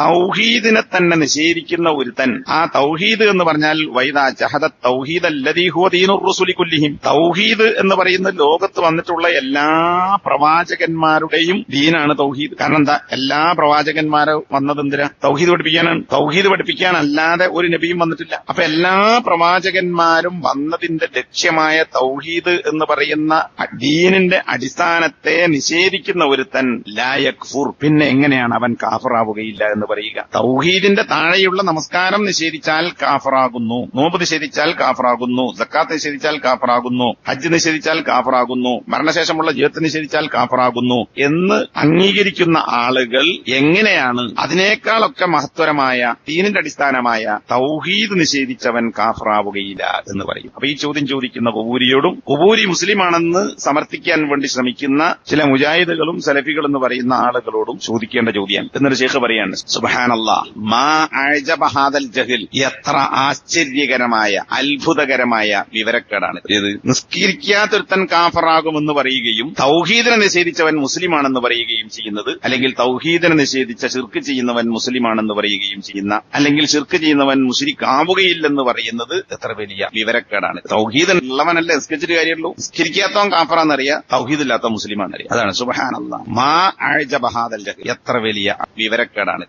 തൗഹീദിനെ തന്നെ നിഷേധിക്കുന്ന ഒരുത്തൻ, ആ തൗഹീദ് എന്ന് പറഞ്ഞാൽ വൈദാ ജഹദ തൗഹീദ് അല്ലദീ ഹുവ ദീനുർ റസൂലി കുല്ലിഹിം, തൗഹീദ് എന്ന് പറയുന്ന ലോകത്ത് വന്നിട്ടുള്ള എല്ലാ പ്രവാചകന്മാരുടെയും ദീനാണ് തൗഹീദ്. കാരണം എന്താ, എല്ലാ പ്രവാചകന്മാരും വന്നത് എന്തിനാ? തൗഹീദ് പഠിപ്പിക്കാനാണ്. തൗഹീദ് പഠിപ്പിക്കാനല്ലാതെ ഒരു നബിയും വന്നിട്ടില്ല. അപ്പൊ എല്ലാ പ്രവാചകന്മാരും വന്നതിന്റെ ലക്ഷ്യമായ തൗഹീദ് എന്ന് പറയുന്ന ദീനിന്റെ അടിസ്ഥാനത്തെ നിഷേധിക്കുന്ന ഒരുത്തൻ ലാ യക്ഫുർ, പിന്നെ എങ്ങനെയാണ് അവൻ കാഫറാവുകയില്ല എന്ന് പറയുക? തൗഹീദിന്റെ താഴെയുള്ള നമസ്കാരം നിഷേധിച്ചാൽ കാഫറാകുന്നു, നോമ്പ് നിഷേധിച്ചാൽ കാഫറാകുന്നു, സക്കാത്ത് നിഷേധിച്ചാൽ കാഫറാകുന്നു, ഹജ്ജ് നിഷേധിച്ചാൽ കാഫറാകുന്നു, മരണശേഷമുള്ള ജീവിതത്തെ നിഷേധിച്ചാൽ കാഫറാകുന്നു എന്ന് അംഗീകരിക്കുന്ന ആളുകൾ എങ്ങനെയാണ് അതിനേക്കാളൊക്കെ മഹത്വരമായ ദീനിന്റെ അടിസ്ഥാനമായ തൗഹീദ് നിഷേധിച്ചവൻ കാഫറാവുകയില്ല എന്ന് പറയും? അപ്പൊ ഈ ചോദ്യം ചോദിക്കുന്ന ഖുബൂരിയോടും ഖുബൂരി മുസ്ലിമാണെന്ന് സമർത്ഥിക്കാൻ വേണ്ടി ശ്രമിക്കുന്ന ചില മുജാഹിദുകളും സലഫികൾ എന്ന് പറയുന്ന ആളുകളോടും ചോദിക്കേണ്ട ചോദ്യം. എന്നൊരു ശൈഖ് പറയാണ്, സുബ്ഹാനല്ലാഹ്, മാ അഅജബ ഹാദൽ ജഹൽ, എത്ര ആശ്ചര്യകരമായ അത്ഭുതകരമായ വിവരക്കേടാണ് ഇത്. നിസ്കരിക്കാത്തൊരുത്തൻ കാഫറാകുമെന്ന് പറയുകയും തൗഹീദിനെ നിഷേധിച്ചവൻ മുസ്ലിമാണെന്ന് പറയുകയും ചെയ്യുന്നത്, അല്ലെങ്കിൽ തൗഹീദിനെ നിഷേധിച്ച ശിർക്ക് ചെയ്യുന്നവൻ മുസ്ലിമാണെന്ന് പറയുകയും ചെയ്യുന്ന, അല്ലെങ്കിൽ ശിർക്ക് ചെയ്യുന്നവൻ മുശ്രിക്കാവുകയില്ലെന്ന് പറയുന്നത് എത്ര വലിയ വിവരക്കേടാണ്. തൗഹീദ് ഉള്ളവനല്ലേ നിസ്കരിച്ചിട്ട് കാര്യമുള്ളൂ. നിസ്കരിക്കാത്തവൻ കാഫറാന്നറിയാം, തൗഹീദില്ലാത്ത മുസ്ലിമാണെന്നറിയാം. അതാണ് സുബ്ഹാനല്ലാഹ്, മാ അഅജബ ഹാദൽ ജഹൽ, എത്ര വലിയ വിവരക്കേടാണ്.